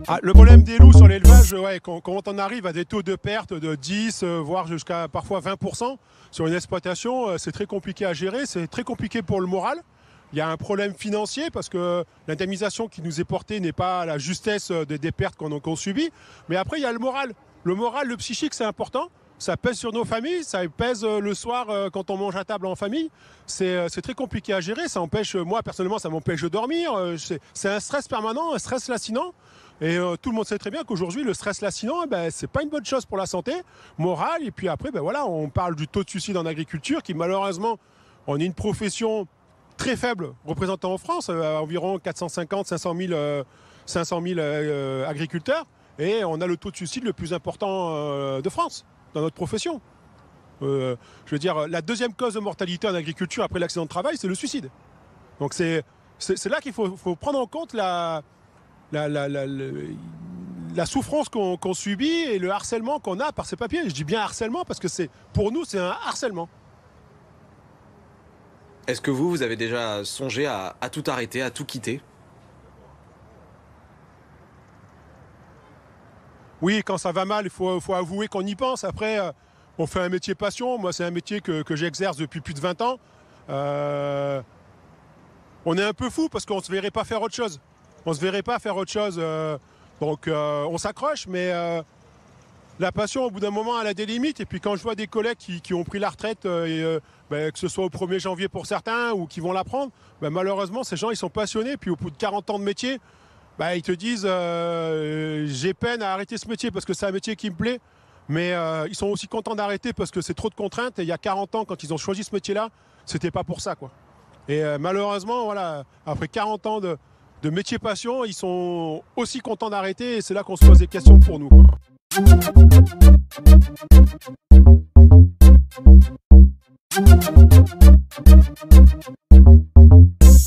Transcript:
Ah, le problème des loups sur l'élevage, ouais, quand on arrive à des taux de perte de 10, voire jusqu'à parfois 20% sur une exploitation, c'est très compliqué à gérer, c'est très compliqué pour le moral. Il y a un problème financier parce que l'indemnisation qui nous est portée n'est pas à la justesse des pertes qu'on subit. Mais après, il y a le moral. Le moral, le psychique, c'est important. Ça pèse sur nos familles, ça pèse le soir quand on mange à table en famille. C'est très compliqué à gérer. Ça empêche, moi personnellement, ça m'empêche de dormir. C'est un stress permanent, un stress lancinant. Et tout le monde sait très bien qu'aujourd'hui, le stress lancinant, c'est pas une bonne chose pour la santé morale. Et puis après, voilà, on parle du taux de suicide en agriculture qui malheureusement, on est une profession très faible représentée en France, environ 450, 500 000 agriculteurs. Et on a le taux de suicide le plus important de France dans notre profession. Je veux dire, la deuxième cause de mortalité en agriculture après l'accident de travail, c'est le suicide. Donc c'est là qu'il faut prendre en compte la souffrance qu'on subit et le harcèlement qu'on a par ces papiers. Je dis bien harcèlement parce que pour nous, c'est un harcèlement. Est-ce que vous avez déjà songé à tout arrêter, à tout quitter? Oui, quand ça va mal, il faut avouer qu'on y pense. Après, on fait un métier passion. Moi, c'est un métier que j'exerce depuis plus de 20 ans. On est un peu fou parce qu'on ne se verrait pas faire autre chose. On ne se verrait pas faire autre chose. Donc, on s'accroche, mais la passion, au bout d'un moment, elle a des limites. Et puis, quand je vois des collègues qui ont pris la retraite, que ce soit au 1er janvier pour certains ou qui vont la prendre, malheureusement, ces gens, ils sont passionnés. Puis, au bout de 40 ans de métier, ils te disent j'ai peine à arrêter ce métier parce que c'est un métier qui me plaît, mais ils sont aussi contents d'arrêter parce que c'est trop de contraintes. Et il y a 40 ans, quand ils ont choisi ce métier-là, c'était pas pour ça, quoi. Et malheureusement, voilà, après 40 ans de métier passion, ils sont aussi contents d'arrêter et c'est là qu'on se pose des questions pour nous, quoi.